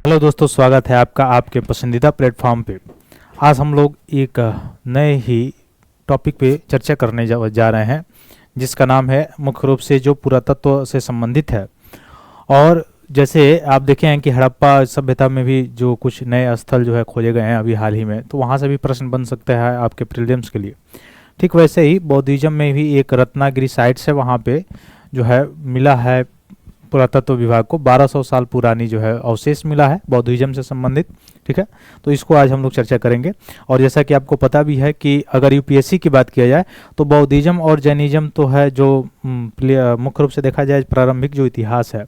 Hello दोस्तों, स्वागत है आपका आपके पसंदीदा प्लेटफॉर्म पे। आज हम लोग एक नए ही टॉपिक पे चर्चा करने जा रहे हैं, जिसका नाम है मुख्य रूप से जो पुरातत्व से संबंधित है। और जैसे आप देखे हैं कि हड़प्पा सभ्यता में भी जो कुछ नए स्थल जो है खोजे गए हैं अभी हाल ही में, तो वहाँ से भी प्रश्न बन सकता है आपके प्रीलिम्स के लिए। ठीक वैसे ही बौद्धिज्म में भी एक रत्नागिरी साइट से वहाँ पे जो है मिला है पुरातत्व विभाग को 1200 साल पुरानी जो है अवशेष मिला है बौद्धिज्म से संबंधित। ठीक है, तो इसको आज हम लोग चर्चा करेंगे। और जैसा कि आपको पता भी है कि अगर यूपीएससी की बात किया जाए तो बौद्धिज्म और जैनिज्म तो है जो मुख्य रूप से देखा जाए प्रारंभिक जो इतिहास है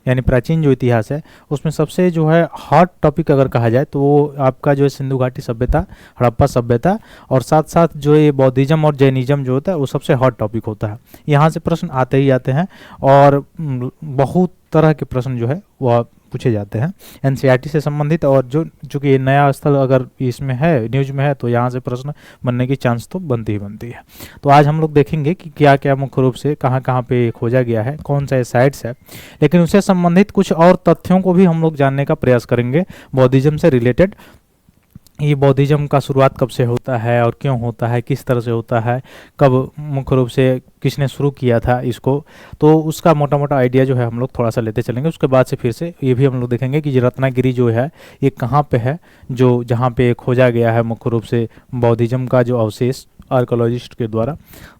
यानी प्राचीन जो इतिहास है उसमें सबसे जो है हॉट टॉपिक अगर कहा जाए तो वो आपका जो है सिंधु घाटी सभ्यता, हड़प्पा सभ्यता, और साथ साथ जो ये बौद्धिज्म और जैनिज्म जो होता है वो सबसे हॉट टॉपिक होता है। यहाँ से प्रश्न आते ही आते हैं और बहुत तरह के प्रश्न जो है वह पूछे जाते हैं एनसीईआरटी से संबंधित। और जो चूँकि ये नया स्थल अगर इसमें है, न्यूज में है, तो यहाँ से प्रश्न बनने की चांस तो बनती ही बनती है। तो आज हम लोग देखेंगे कि क्या क्या मुख्य रूप से कहाँ कहाँ पे खोजा गया है, कौन सा साइट्स है, लेकिन उससे संबंधित कुछ और तथ्यों को भी हम लोग जानने का प्रयास करेंगे बौद्धिज्म से रिलेटेड। ये बौद्धिज्म का शुरुआत कब से होता है और क्यों होता है, किस तरह से होता है, कब मुख्य रूप से किसने शुरू किया था इसको, तो उसका मोटा मोटा आइडिया जो है हम लोग थोड़ा सा लेते चलेंगे। उसके बाद से फिर से ये भी हम लोग देखेंगे कि रत्नागिरी जो है ये कहाँ पे है, जो जहाँ पे खोजा गया है मुख्य रूप से बौद्धिज्म का जो अवशेष आर्कोलॉजिस्ट के द्वारा,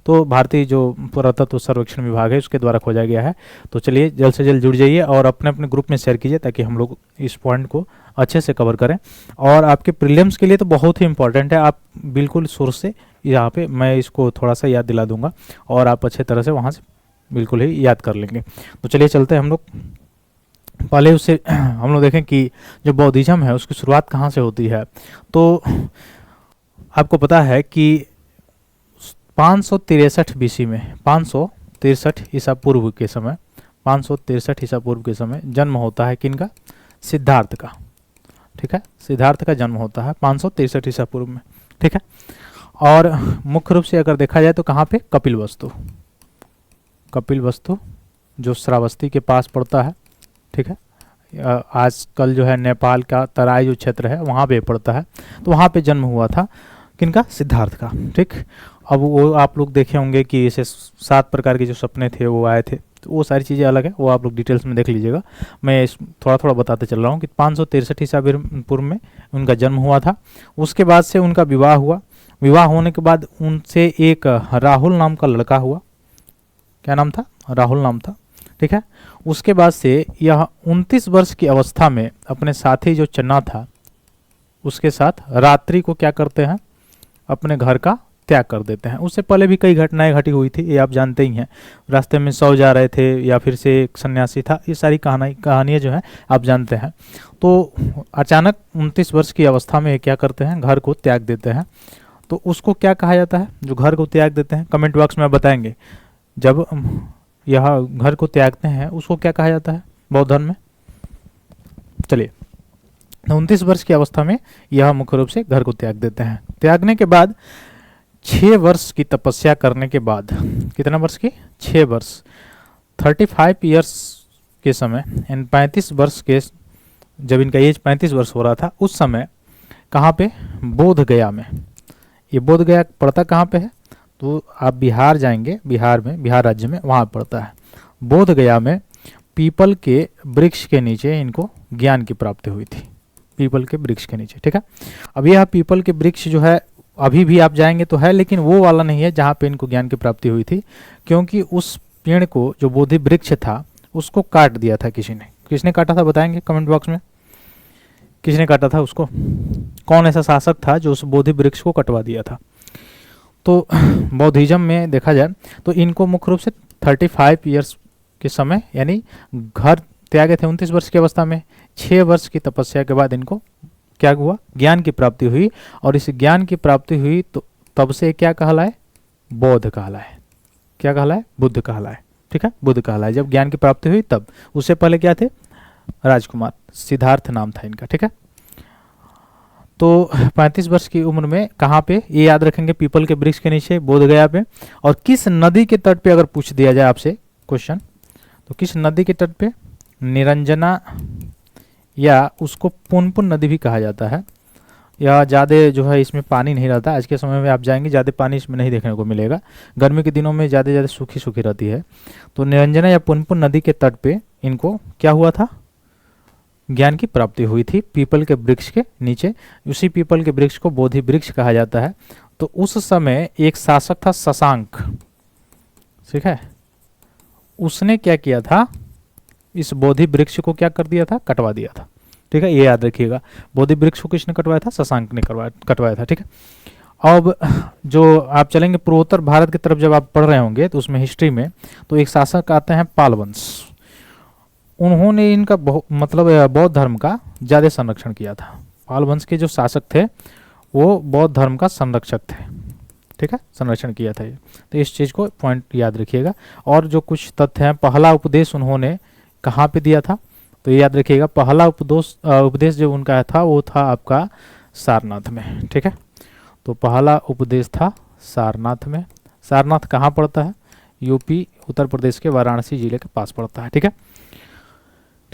तो भारतीय जो पुरातत्व सर्वेक्षण विभाग है उसके द्वारा खोजा गया है। तो चलिए जल्द से जल्द जुड़ जाइए और अपने अपने ग्रुप में शेयर कीजिए ताकि हम लोग इस पॉइंट को अच्छे से कवर करें। और आपके प्रीलिम्स के लिए तो बहुत ही इंपॉर्टेंट है, आप बिल्कुल सोर्स से यहाँ पे मैं इसको थोड़ा सा याद दिला दूंगा और आप अच्छे तरह से वहाँ से बिल्कुल ही याद कर लेंगे। तो चलिए चलते हैं हम लोग। पहले उससे हम लोग देखें कि जो बौद्धिज्म है उसकी शुरुआत कहाँ से होती है। तो आपको पता है कि 563 बीसी में, 563 ईसा पूर्व के समय, 563 ईसा पूर्व के समय जन्म होता है किनका? सिद्धार्थ का। ठीक है, सिद्धार्थ का जन्म होता है 563 ईसा पूर्व में। ठीक है, और मुख्य रूप से अगर देखा जाए तो कहाँ पे? कपिलवस्तु, कपिलवस्तु जो श्रावस्ती के पास पड़ता है। ठीक है, आजकल जो है नेपाल का तराई जो क्षेत्र है वहाँ पे पड़ता है, तो वहाँ पे जन्म हुआ था किनका? सिद्धार्थ का। ठीक, अब वो आप लोग देखे होंगे कि इसे 7 प्रकार के जो सपने थे वो आए थे, तो वो सारी चीज़ें अलग है, वो आप लोग डिटेल्स में देख लीजिएगा। मैं थोड़ा थोड़ा बताते चल रहा हूँ कि 563 ईसा पूर्व में उनका जन्म हुआ था। उसके बाद से उनका विवाह हुआ। विवाह होने के बाद उनसे एक राहुल नाम का लड़का हुआ। क्या नाम था? राहुल नाम था। ठीक है, उसके बाद से यह 29 वर्ष की अवस्था में अपने साथी जो चन्ना था उसके साथ रात्रि को क्या करते हैं? अपने घर का त्याग कर देते हैं। उससे पहले भी कई घटनाएं घटी हुई थी, ये आप जानते ही हैं। रास्ते में सो जा रहे थे या फिर से एक सन्यासी था, ये सारी कहानियाँ जो है आप जानते हैं। तो अचानक 29 वर्ष की अवस्था में क्या करते हैं? घर को त्याग देते हैं। तो उसको क्या कहा जाता है जो घर को त्याग देते हैं? कमेंट बॉक्स में बताएंगे। जब यह घर को त्यागते हैं उसको क्या कहा जाता है बौद्ध धर्म में? चलिए, 29 वर्ष की अवस्था में यह मुख्य रूप से घर को त्याग देते हैं। त्यागने के बाद 6 वर्ष की तपस्या करने के बाद, कितना वर्ष की? 6 वर्ष, 35 ईयर्स के समय, 35 वर्ष के, जब इनका एज 35 वर्ष हो रहा था उस समय कहाँ पे? बोध गया में। ये बोध गया पड़ता कहाँ पे है? तो आप बिहार जाएंगे, बिहार में, बिहार राज्य में वहाँ पड़ता है। बोध गया में पीपल के वृक्ष के नीचे इनको ज्ञान की प्राप्ति हुई थी, पीपल के वृक्ष के नीचे। ठीक है, अब यह पीपल के वृक्ष जो है अभी भी आप जाएंगे तो है, लेकिन वो वाला नहीं है जहाँ पे इनको ज्ञान की प्राप्ति हुई थी, क्योंकि उस पेड़ को, जो बोधि वृक्ष था, उसको काट दिया था किसी ने। किसने काटा था बताएंगे कमेंट बॉक्स में? किसने काटा था उसको? कौन ऐसा शासक था जो उस बोधि वृक्ष को कटवा दिया था? तो बौद्धिज्म में देखा जाए तो इनको मुख्य रूप से 35 ईयर्स के समय, यानी घर त्यागे थे 29 वर्ष की अवस्था में, 6 वर्ष की तपस्या के बाद इनको क्या हुआ? ज्ञान की प्राप्ति हुई। और इस ज्ञान की प्राप्ति हुई तो तब से क्या कहलाए? बौद्ध कहलाए। क्या कहलाए? बुद्ध कहलाए। ठीक है, बुद्ध कहलाए जब ज्ञान की प्राप्ति हुई तब। उससे पहले क्या थे? राजकुमार, सिद्धार्थ नाम था इनका। ठीक है, तो 35 वर्ष की उम्र में कहाँ पे? ये याद रखेंगे, पीपल के वृक्ष के नीचे, बोध गया पे। और किस नदी के तट पे अगर पूछ दिया जाए आपसे क्वेश्चन, तो किस नदी के तट पे? निरंजना या उसको पुनपुन नदी भी कहा जाता है। यह ज़्यादा जो है इसमें पानी नहीं रहता, आज के समय में आप जाएंगे ज़्यादा पानी इसमें नहीं देखने को मिलेगा, गर्मी के दिनों में ज़्यादा सूखी सूखी रहती है। तो निरंजना या पुनपुन नदी के तट पे इनको क्या हुआ था, ज्ञान की प्राप्ति हुई थी पीपल के वृक्ष के नीचे। उसी पीपल के वृक्ष को बोधि वृक्ष कहा जाता है। तो उस समय एक शासक था शशांक, ठीक है, उसने क्या किया था, इस बोधि वृक्ष को क्या कर दिया था, कटवा दिया था। ठीक है, ये याद रखिएगा, बोधि वृक्ष को किसने कटवाया था, शशांक ने कटवाया था। ठीक है, अब जो आप चलेंगे पूर्वोत्तर भारत की तरफ जब आप पढ़ रहे होंगे तो उसमें हिस्ट्री में तो एक शासक आते हैं पाल वंश, उन्होंने इनका मतलब बौद्ध धर्म का ज़्यादा संरक्षण किया था। पाल वंश के जो शासक थे वो बौद्ध धर्म का संरक्षक थे। ठीक है, संरक्षण किया था ये, तो इस चीज़ को पॉइंट याद रखिएगा। और जो कुछ तथ्य हैं, पहला उपदेश उन्होंने कहाँ पे दिया था, तो ये याद रखिएगा, पहला उपदेश जो उनका था वो था आपका सारनाथ में। ठीक है, तो पहला उपदेश था सारनाथ में। सारनाथ कहाँ पड़ता है, यूपी उत्तर प्रदेश के वाराणसी जिले के पास पड़ता है। ठीक है,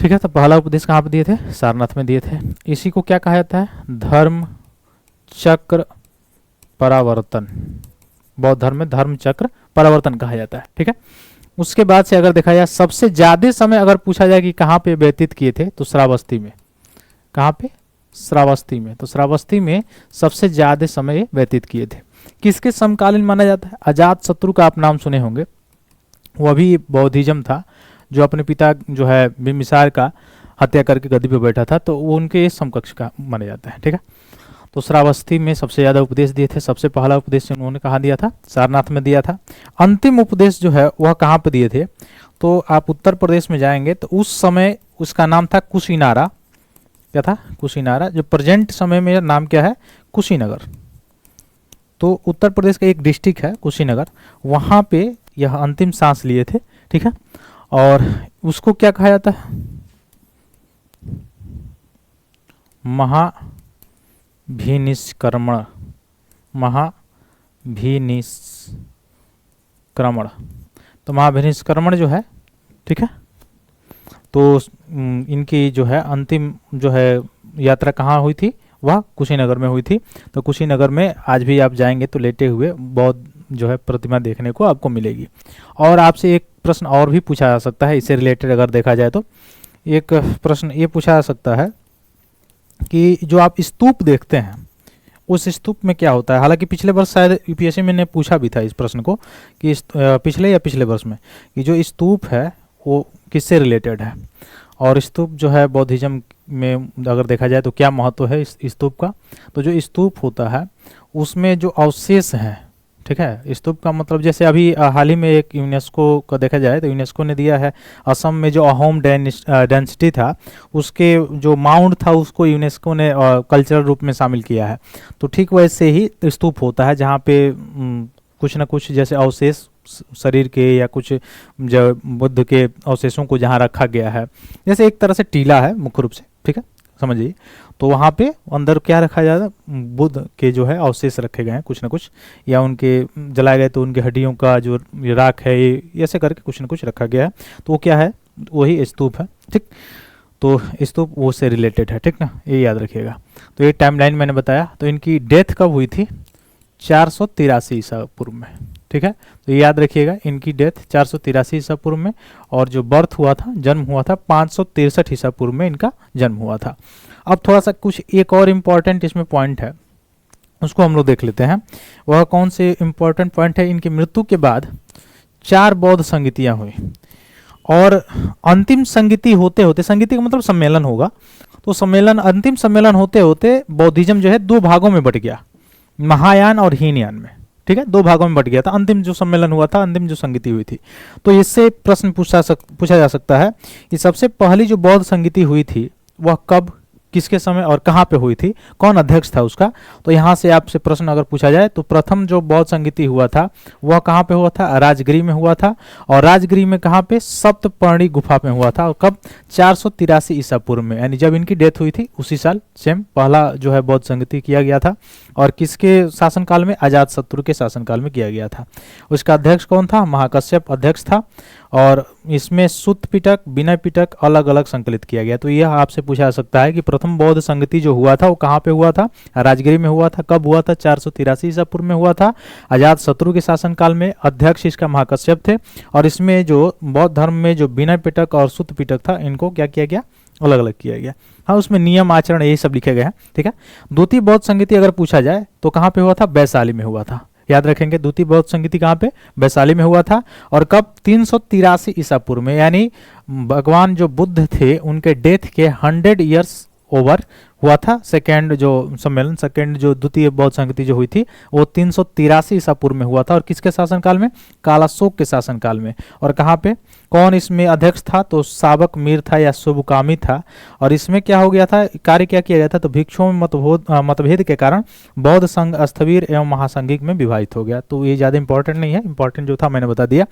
ठीक है, तो पहला उपदेश कहाँ पे दिए थे, सारनाथ में दिए थे। इसी को क्या कहा जाता है, धर्म चक्र परावर्तन, बौद्ध धर्म में धर्म चक्र परावर्तन कहा जाता है। ठीक है, उसके बाद से अगर देखा जाए सबसे ज्यादा समय अगर पूछा जाए कि कहाँ पे व्यतीत किए थे तो श्रावस्ती में। कहाँ पे, श्रावस्ती में। तो श्रावस्ती में सबसे ज्यादा समय व्यतीत किए थे। किसके समकालीन माना जाता है, अजात शत्रु का आप नाम सुने होंगे, वह भी बौद्धिज्म था, जो अपने पिता जो है बिम्बिसार का हत्या करके गद्दी पे बैठा था, तो वो उनके समकक्ष का माना जाता है। ठीक है, तो श्रावस्ती में सबसे ज़्यादा उपदेश दिए थे। सबसे पहला उपदेश उन्होंने कहाँ दिया था, सारनाथ में दिया था। अंतिम उपदेश जो है वह कहाँ पे दिए थे, तो आप उत्तर प्रदेश में जाएंगे तो उस समय उसका नाम था कुशीनारा। क्या था, कुशीनारा, जो प्रेजेंट समय में नाम क्या है, कुशीनगर। तो उत्तर प्रदेश का एक डिस्ट्रिक्ट है कुशीनगर, वहाँ पे यह अंतिम सांस लिए थे। ठीक है, और उसको क्या कहा जाता है, महाभिनिष्क्रमण, महाभिनिष्क्रमण। तो महाभिनिष्क्रमण जो है, ठीक है, तो इनकी जो है अंतिम जो है यात्रा कहाँ हुई थी, वह कुशीनगर में हुई थी। तो कुशीनगर में आज भी आप जाएंगे तो लेटे हुए बौद्ध जो है प्रतिमा देखने को आपको मिलेगी। और आपसे एक प्रश्न और भी पूछा जा सकता है इससे रिलेटेड, अगर देखा जाए तो एक प्रश्न ये पूछा जा सकता है कि जो आप स्तूप देखते हैं उस स्तूप में क्या होता है। हालांकि पिछले वर्ष शायद यूपीएससी में ने पूछा भी था इस प्रश्न को कि पिछले वर्ष में कि जो स्तूप है वो किससे रिलेटेड है, और स्तूप जो है बौद्धिज्म में अगर देखा जाए तो क्या महत्व है इस स्तूप का। तो जो स्तूप होता है उसमें जो अवशेष हैं, ठीक है, स्तूप का मतलब जैसे अभी हाल ही में एक यूनेस्को का देखा जाए तो यूनेस्को ने दिया है असम में जो अहोम डेंसिटी था उसके जो माउंट था उसको यूनेस्को ने कल्चरल रूप में शामिल किया है। तो ठीक वैसे ही स्तूप होता है जहाँ पे कुछ ना कुछ जैसे अवशेष शरीर के या कुछ जो बुद्ध के अवशेषों को जहाँ रखा गया है, जैसे एक तरह से टीला है मुख्य रूप से, ठीक है, समझिए। तो वहाँ पे अंदर क्या रखा जाता है, बुद्ध के जो है अवशेष रखे गए हैं कुछ ना कुछ, या उनके जलाए गए तो उनके हड्डियों का जो राख है ये ऐसे करके कुछ ना कुछ रखा गया है। तो वो क्या है, वही स्तूप है। ठीक, तो स्तूप वो से रिलेटेड है, ठीक ना, ये याद रखिएगा। तो ये टाइमलाइन मैंने बताया। तो इनकी डेथ कब हुई थी, 483 ईसा पूर्व में। ठीक है, तो ये याद रखिएगा, इनकी डेथ 483 ईसा पूर्व में, और जो बर्थ हुआ था, जन्म हुआ था 563 ईसा पूर्व में इनका जन्म हुआ था। अब थोड़ा सा कुछ एक और इम्पॉर्टेंट इसमें पॉइंट है, उसको हम लोग देख लेते हैं। वह कौन से इम्पॉर्टेंट पॉइंट है, इनकी मृत्यु के बाद 4 बौद्ध संगीतियाँ हुई, और अंतिम संगीति होते होते, संगीति का मतलब सम्मेलन होगा, तो सम्मेलन, अंतिम सम्मेलन होते होते बौद्धिज्म जो है 2 भागों में बट गया, महायान और हीनयान में। ठीक है, 2 भागों में बट गया था अंतिम जो सम्मेलन हुआ था, अंतिम जो संगीति हुई थी। तो इससे प्रश्न पूछा जा सकता है कि सबसे पहली जो बौद्ध संगीति हुई थी वह कब, किसके समय और कहाँ पे हुई थी, कौन अध्यक्ष था उसका। तो यहाँ से आपसे प्रश्न अगर पूछा जाए तो प्रथम जो बौद्ध संगीति हुआ था वह कहाँ पे हुआ था, राजगिरी में हुआ था। और राजगिरी में कहाँ पे, सप्तपर्णी गुफा में हुआ था, और कब, 483 ईसा पूर्व में, यानी जब इनकी डेथ हुई थी उसी साल सेम पहला जो है बौद्ध संगीति किया गया था। और किसके शासनकाल में? अजातशत्रु के शासनकाल में किया गया था। उसका अध्यक्ष कौन था? महाकश्यप अध्यक्ष था। और इसमें सुत पिटक, विनय पिटक अलग अलग संकलित किया गया। तो यह आपसे पूछा जा सकता है कि प्रथम बौद्ध संगति जो हुआ था वो कहाँ पे हुआ था? राजगिरी में हुआ था। कब हुआ था? 483 ईसा पूर्व में हुआ था, अजातशत्रु के शासनकाल में। अध्यक्ष इसका महाकश्यप थे। और इसमें जो बौद्ध धर्म में जो विनय पिटक और सुत पिटक था, इनको क्या किया गया? अलग अलग किया गया। हाँ, उसमें नियम आचरण यही सब लिखे गए हैं। ठीक है। द्वितीय बौद्ध संगति अगर पूछा जाए तो कहाँ पे हुआ था? वैशाली में हुआ था। याद रखेंगे, द्वितीय बौद्ध संगति कहाँ पे? वैशाली में हुआ था। और कब? 383 ईसा पूर्व में, यानी भगवान जो बुद्ध थे उनके डेथ के 100 ईयर्स ओवर हुआ था। सेकेंड जो सम्मेलन, सेकेंड जो द्वितीय बौद्ध संगति जो हुई थी वो 383 ईसा पूर्व में हुआ था। और किसके शासनकाल में? कालाशोक के शासनकाल में। और कहाँ पे? कौन इसमें अध्यक्ष था? तो साबक मीर था या शुभकामी था। और इसमें क्या हो गया था? कार्य क्या किया गया था? तो भिक्षुओं में मतभेद के कारण बौद्ध संघ स्थविर एवं महासंघिक में विभाजित हो गया। तो ये ज्यादा इंपॉर्टेंट नहीं है, इंपॉर्टेंट जो था मैंने बता दिया।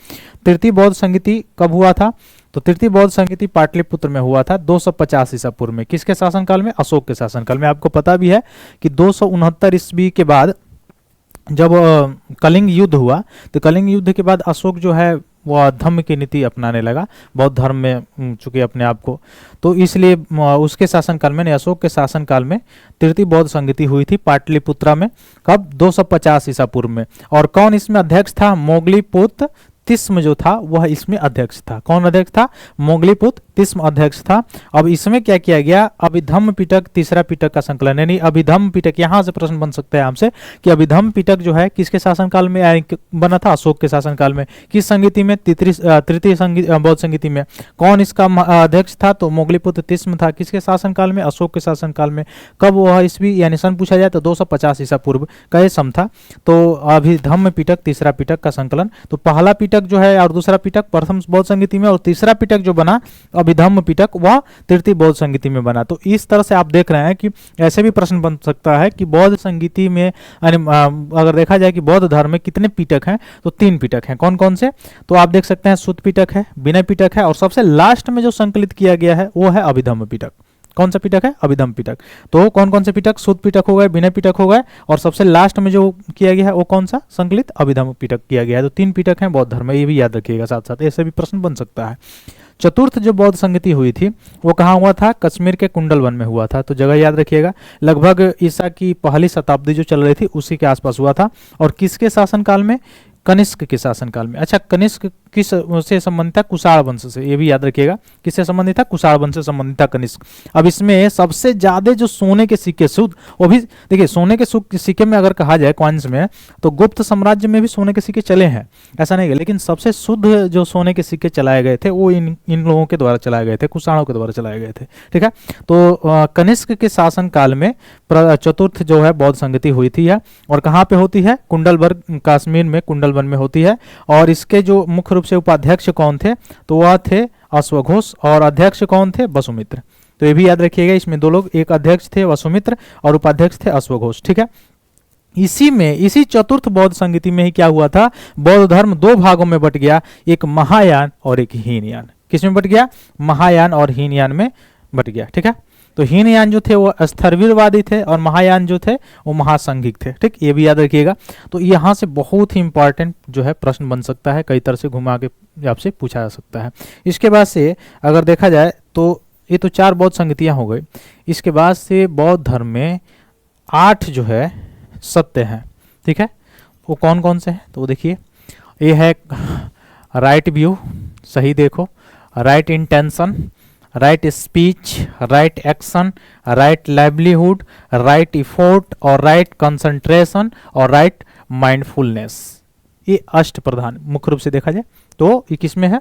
तृतीय बौद्ध संगति कब हुआ था? तो तृतीय बौद्ध संगति पाटलिपुत्र में हुआ था 250 ईसा पूर्व में। किसके शासनकाल में? अशोक के शासनकाल में। आपको पता भी है कि 269 ईस्वी के बाद जब कलिंग युद्ध हुआ, तो कलिंग युद्ध के बाद अशोक जो है वह धम्म की नीति अपनाने लगा बौद्ध धर्म में चूंकि अपने आप को, तो इसलिए उसके शासनकाल में, अशोक के शासनकाल में तृतीय बौद्ध संगति हुई थी पाटलिपुत्रा में। कब? 250 ईसा पूर्व में। और कौन इसमें अध्यक्ष था? मोगलीपुत्र तिस्म जो था वह इसमें अध्यक्ष था। कौन अध्यक्ष था? मोगलीपुत्र तिस्म अध्यक्ष था। अब इसमें क्या किया गया? अभिधम्म पिटक तीसरा पिटक का संकलन, यानी अभिधम्म पिटक। यहां से प्रश्न बन सकता है हमसे कि अभिधम्म पिटक जो है किसके शासनकाल में बना था? अशोक के शासनकाल में। किस संगति में? तृतीय बौद्ध संगति में। कौन इसका अध्यक्ष था? तो मोगलीपुत्र तिस्म था। किसके शासनकाल में? अशोक के शासनकाल में। कब वह ईस्वी यानी सन पूछा जाए तो 250 ईसा पूर्व का ये सम था। तो अभिधम्म पिटक तीसरा पिटक का संकलन। तो पहला पिटक जो है और दूसरा पिटक प्रथम बौद्ध संगति में, और तीसरा पिटक जो बना अभिधम्म पिटक वह तृतीय बौद्ध संगति में बना। तो इस तरह से आप देख रहे हैं कि ऐसे भी प्रश्न बन सकता है कि बौद्ध संगति में अगर देखा जाए कि बौद्ध धर्म में कितने पिटक हैं, तो 3 पिटक हैं। कौन कौन से? तो आप देख सकते हैं सुत पिटक है, विनय पिटक है, और सबसे लास्ट में जो संकलित किया गया है वो है अभिधम्म पिटक। कौन सा पिटक है? अभिधम्म पिटक। तो कौन कौन से पिटक? सुत पिटक हो गए, विनय पिटक हो गए, और सबसे लास्ट में जो किया गया है वो कौन सा? संकलित अभिधम्म पिटक किया गया है। तो 3 पिटक हैं बौद्ध धर्म में, ये भी याद रखिएगा साथ साथ, ऐसे भी प्रश्न बन सकता है। चतुर्थ जो बौद्ध संगति हुई थी वो कहाँ हुआ था? कश्मीर के कुंडलवन में हुआ था। तो जगह याद रखिएगा, लगभग ईसा की पहली शताब्दी जो चल रही थी उसी के आसपास हुआ था। और किसके शासनकाल में? कनिष्क के शासनकाल में। अच्छा, कनिष्क किस से संबंधित था? कुषाण वंश से। ये भी याद रखिएगा, किससे संबंधित था? कुषाण वंश से संबंधित था कनिष्क। अब इसमें सबसे ज्यादा जो सोने के सिक्के शुद्ध, वो भी देखिए सोने के सिक्के में अगर कहा जाए कॉइन्स में, तो गुप्त साम्राज्य में भी सोने के सिक्के चले हैं, ऐसा नहीं है, लेकिन सबसे शुद्ध जो सोने के सिक्के चलाए गए थे वो इन लोगों के द्वारा चलाए गए थे, कुषाणों के द्वारा चलाए गए थे। ठीक है। तो कनिष्क के शासन काल में चतुर्थ जो है बौद्ध संगति हुई थी है, और कहाँ पे होती है? कुंडलबर्ग, कश्मीर में कुंडलवन में होती है। और इसके जो मुख्य रूप से उपाध्यक्ष कौन थे? तो वह थे अश्वघोष, और अध्यक्ष कौन थे? वसुमित्र। तो ये भी याद रखिएगा, इसमें 2 लोग, एक अध्यक्ष थे वसुमित्र और उपाध्यक्ष थे अश्वघोष। ठीक है। इसी चतुर्थ बौद्ध संगति में ही क्या हुआ था? बौद्ध धर्म 2 भागों में बट गया, एक महायान और एक हीनयान। किसमें बट गया? महायान और हीनयान में बट गया। ठीक है। तो हीनयान जो थे वो स्थविरवादी थे और महायान जो थे वो महासंघिक थे। ठीक, ये भी याद रखिएगा। तो यहाँ से बहुत ही इंपॉर्टेंट जो है प्रश्न बन सकता है, कई तरह से घुमा के आपसे पूछा जा सकता है। इसके बाद से अगर देखा जाए तो ये तो 4 बौद्ध संगतियाँ हो गई। इसके बाद से बौद्ध धर्म में 8 जो है सत्य हैं। ठीक है, वो कौन कौन से हैं? तो देखिए, ये है राइट व्यू, सही देखो, right intention, right speech, right action, right livelihood, right effort और राइट कंसंट्रेशन और राइट माइंडफुलनेस। ये अष्ट प्रधान मुख्य रूप से देखा जाए तो ये किसमें है?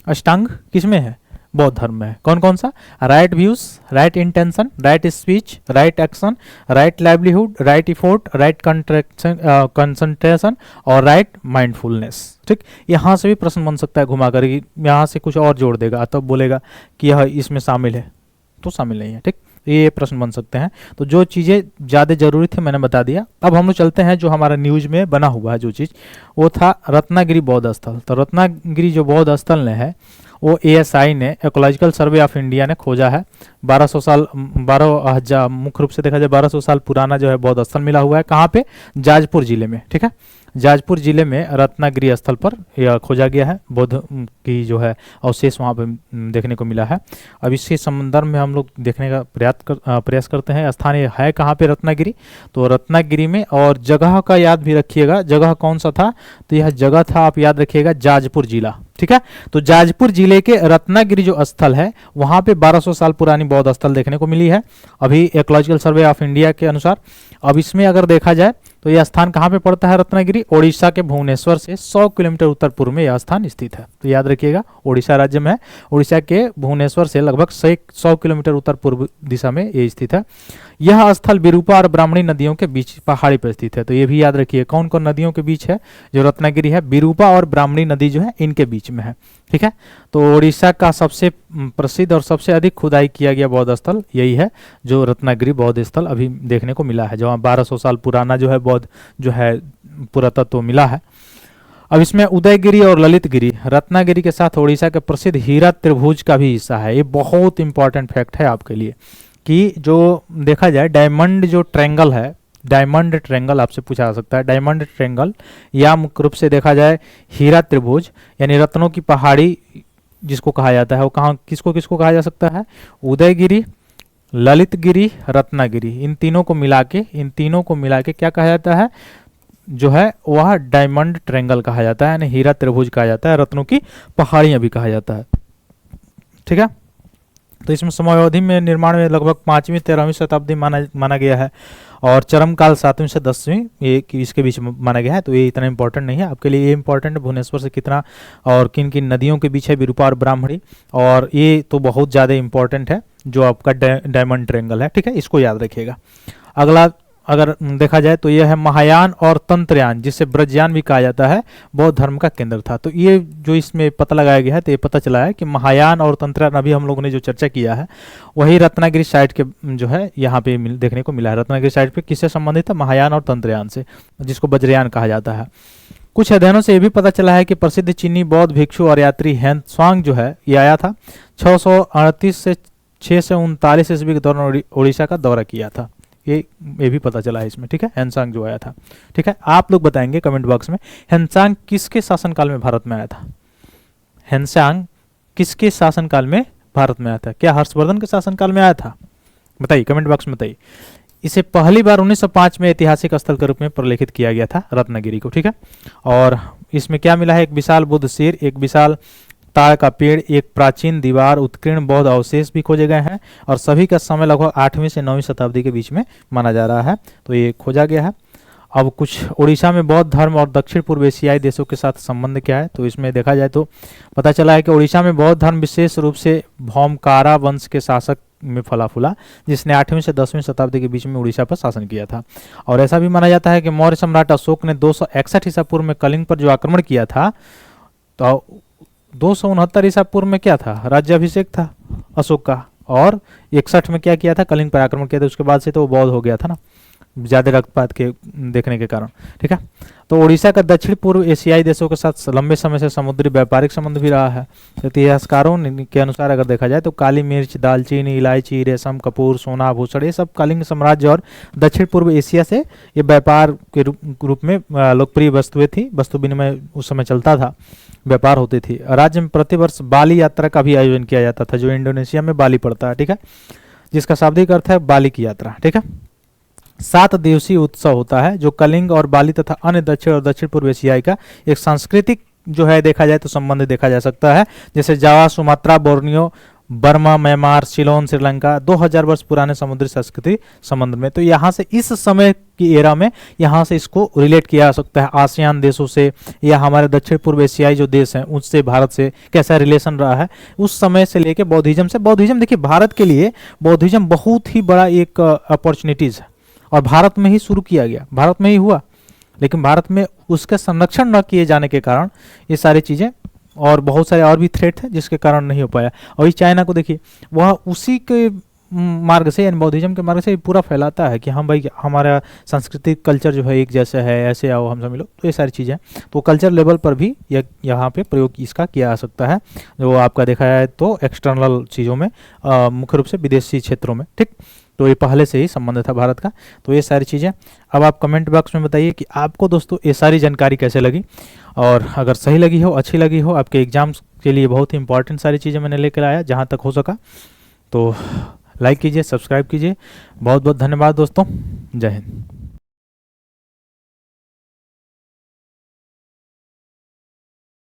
अष्टांग किसमें है? बौद्ध धर्म में है। कौन कौन सा? Right views, right intention, right speech, right action, right livelihood, right effort, right concentration और राइट माइंडफुलनेस। ठीक, यहाँ से भी प्रश्न बन सकता है घुमा कर, यहाँ से कुछ और जोड़ देगा तब बोलेगा कि यह इसमें शामिल है, तो शामिल नहीं है। ठीक, ये प्रश्न बन सकते हैं। तो जो चीज़ें ज़्यादा जरूरी थी मैंने बता दिया। अब हम लोग चलते हैं जो हमारा न्यूज में बना हुआ है जो चीज़, वो था रत्नागिरी बौद्ध स्थल। तो रत्नागिरी जो बौद्ध स्थल है वो ASI ने, इकोलॉजिकल सर्वे ऑफ इंडिया ने खोजा है। 1200 साल 12,000 मुख्य रूप से देखा जाए 1200 साल पुराना जो है बौद्ध स्थल मिला हुआ है। कहाँ पे? जाजपुर जिले में। ठीक है, जाजपुर जिले में रत्नागिरी स्थल पर यह खोजा गया है। बौद्ध की जो है अवशेष वहाँ पे देखने को मिला है। अब इसके संदर्भ में हम लोग देखने का प्रयास करते हैं। स्थान ये है कहाँ पे? रत्नागिरी। तो रत्नागिरी में, और जगह का याद भी रखिएगा, जगह कौन सा था? तो यह जगह था, आप याद रखिएगा, जाजपुर जिला। ठीक है, तो जाजपुर जिले के रत्नागिरी जो स्थल है वहां पे 1200 साल पुरानी बौद्ध स्थल देखने को मिली है अभी इकोलॉजिकल सर्वे ऑफ इंडिया के अनुसार। अब इसमें अगर देखा जाए तो यह स्थान कहाँ पे पड़ता है? रत्नागिरी ओडिशा के भुवनेश्वर से 100 किलोमीटर उत्तर पूर्व में यह स्थान स्थित है। तो याद रखिएगा, ओडिशा राज्य में है, ओडिशा के भुवनेश्वर से लगभग 100 किलोमीटर उत्तर पूर्व दिशा में ये स्थित है। यह स्थल विरूपा और ब्राह्मणी नदियों के बीच पहाड़ी पर स्थित है। तो ये भी याद रखिए, कौन कौन नदियों के बीच है जो रत्नागिरी है? विरूपा और ब्राह्मणी नदी जो है इनके बीच में है। ठीक है, तो ओडिशा का सबसे प्रसिद्ध और सबसे अधिक खुदाई किया गया बौद्ध स्थल यही है, जो रत्नागिरी बौद्ध स्थल अभी देखने को मिला है, जहाँ 1200 साल पुराना जो है बौद्ध जो है पुरातत्व मिला है। अब इसमें उदयगिरी और ललितगिरी रत्नागिरी के साथ ओडिशा के प्रसिद्ध हीरा त्रिभुज का भी हिस्सा है। ये बहुत इंपॉर्टेंट फैक्ट है आपके लिए कि जो देखा जाए डायमंड जो ट्रायंगल है, डायमंड ट्रायंगल आपसे पूछा जा सकता है। डायमंड ट्रायंगल या मुख्य रूप से देखा जाए हीरा त्रिभुज यानी रत्नों की पहाड़ी जिसको कहा जाता है, वो कहाँ किसको किसको कहा जा सकता है? उदयगिरी, ललितगिरी, रत्नागिरी, इन तीनों को मिला के क्या कहा जाता है? जो है वह डायमंड ट्रायंगल कहा जाता है, यानी हीरा त्रिभुज कहा जाता है, रत्नों की पहाड़ियां भी कहा जाता है। ठीक है, तो इसमें समयावधि में निर्माण में लगभग 5वीं 13वीं शताब्दी माना गया है, और चरम काल 7वीं से 10वीं ये इसके बीच माना गया है। तो ये इतना इंपॉर्टेंट नहीं है आपके लिए। ये इंपॉर्टेंट है भुवनेश्वर से कितना और किन किन नदियों के बीच है विरूपा और ब्राह्मणी, और ये तो बहुत ज़्यादा इंपॉर्टेंट है जो आपका डायमंड ट्रायंगल है। ठीक है, इसको याद रखिएगा। अगला अगर देखा जाए तो यह है महायान और तंत्रयान, जिसे ब्रजयान भी कहा जाता है, बौद्ध धर्म का केंद्र था। तो ये जो इसमें पता लगाया गया है, तो ये पता चला है कि महायान और तंत्रयान अभी हम लोगों ने जो चर्चा किया है वही रत्नागिरी साइट के जो है यहाँ पे देखने को मिला है। रत्नागिरी साइट पे किससे संबंधित है? महायान और तंत्रयान से, जिसको वज्रयान कहा जाता है। कुछ अध्ययनों से ये भी पता चला है कि प्रसिद्ध चीनी बौद्ध भिक्षु और यात्री हेनत्सांग जो है ये आया था 638 से 639 ईस्वी के दौरान ओडिशा का दौरा किया था। ये भी पता चला है इसमें। ठीक है, हेनत्सांग जो आया था। ठीक है, आप लोग बताएंगे कमेंट बॉक्स में हेनत्सांग किसके शासनकाल में भारत में आया था? हेनत्सांग किसके शासनकाल में भारत में आया था? क्या हर्षवर्धन के शासनकाल में आया था? बताइए, कमेंट बॉक्स में बताइए। इसे पहली बार 1905 में ऐतिहासिक स्थल के रूप में प्रलेखित किया गया था रत्नागिरी को। ठीक है, और इसमें क्या मिला है? एक विशाल बुद्ध सिर, एक विशाल ताड़ का पेड़, एक प्राचीन दीवार, उत्कीर्ण बौद्ध अवशेष भी खोजे गए हैं, और सभी का समय लगभग 8वीं से 9वीं शताब्दी के बीच में माना जा रहा है। तो ये खोजा गया है। अब कुछ ओडिशा में बौद्ध धर्म और दक्षिण पूर्व एशियाई देशों के साथ संबंध क्या है? तो इसमें देखा जाए तो पता चला है कि ओडिशा में बौद्ध धर्म विशेष रूप से भौमकारा वंश के शासक में फला फूला, जिसने 8वीं से 10वीं शताब्दी के बीच में उड़ीसा पर शासन किया था। और ऐसा भी माना जाता है कि मौर्य सम्राट अशोक ने 261 ईसा पूर्व में कलिंग पर जो आक्रमण किया था, तो 269 ईसा पूर्व में क्या था? राज्याभिषेक था अशोक का, और 61 में क्या किया था? कलिंग पर आक्रमण किया था। उसके बाद से तो वो बौद्ध हो गया था ना, ज्यादा रक्तपात के देखने के कारण। ठीक है, तो ओडिशा का दक्षिण पूर्व एशियाई देशों के साथ लंबे समय से समुद्री व्यापारिक संबंध भी रहा है। तो इतिहासकारों के अनुसार अगर देखा जाए तो काली मिर्च, दालचीनी, इलायची, रेशम, कपूर, सोना, आभूषण, ये सब कलिंग साम्राज्य और दक्षिण पूर्व एशिया से ये व्यापार के रूप में लोकप्रिय वस्तुएं थी। वस्तु विनिमय उस समय चलता था, व्यापार होती थी। राज्य में प्रतिवर्ष बाली यात्रा का भी आयोजन किया जाता था, जो इंडोनेशिया में बाली पड़ता है। ठीक है, जिसका शाब्दिक अर्थ है बाली की यात्रा। ठीक है, 7 दिवसीय उत्सव होता है, जो कलिंग और बाली तथा अन्य दक्षिण और दक्षिण पूर्व एशियाई का एक सांस्कृतिक जो है देखा जाए तो संबंध देखा जा सकता है। जैसे Java, Sumatra, Borneo, Burma, Myanmar, Ceylon, Sri Lanka 2000 वर्ष पुराने समुद्री संस्कृति संबंध में। तो यहाँ से इस समय की एरा में यहाँ से इसको रिलेट किया जा सकता है आसियान देशों से, या हमारे दक्षिण पूर्व एशियाई जो देश हैं उससे भारत से कैसा रिलेशन रहा है उस समय से लेके बौद्धिज्म से। बौद्धिज्म देखिए, भारत के लिए बौद्धिज्म बहुत ही बड़ा एक अपॉर्चुनिटीज है, और भारत में ही शुरू किया गया, भारत में ही हुआ, लेकिन भारत में उसके संरक्षण न किए जाने के कारण ये सारी चीज़ें और बहुत सारे और भी थ्रेट है जिसके कारण नहीं हो पाया। और इस चाइना को देखिए, वह उसी के मार्ग से यानी बौद्धिज्म के मार्ग से पूरा फैलाता है कि हम भाई हमारा सांस्कृतिक कल्चर जो है एक जैसा है, ऐसे आओ हमसे मिलो, तो ये सारी चीज़ें। तो कल्चर लेवल पर भी यहाँ पे प्रयोग इसका किया जा सकता है, जो आपका देखा जाए तो एक्सटर्नल चीज़ों में, मुख्य रूप से विदेशी क्षेत्रों में। ठीक, तो ये पहले से ही संबंध था भारत का। तो ये सारी चीज़ें अब आप कमेंट बॉक्स में बताइए कि आपको दोस्तों ये सारी जानकारी कैसे लगी, और अगर सही लगी हो, अच्छी लगी हो, आपके एग्जाम्स के लिए बहुत ही इंपॉर्टेंट सारी चीज़ें मैंने लेकर आया जहाँ तक हो सका। तो लाइक कीजिए, सब्सक्राइब कीजिए। बहुत बहुत धन्यवाद दोस्तों। जय हिंद।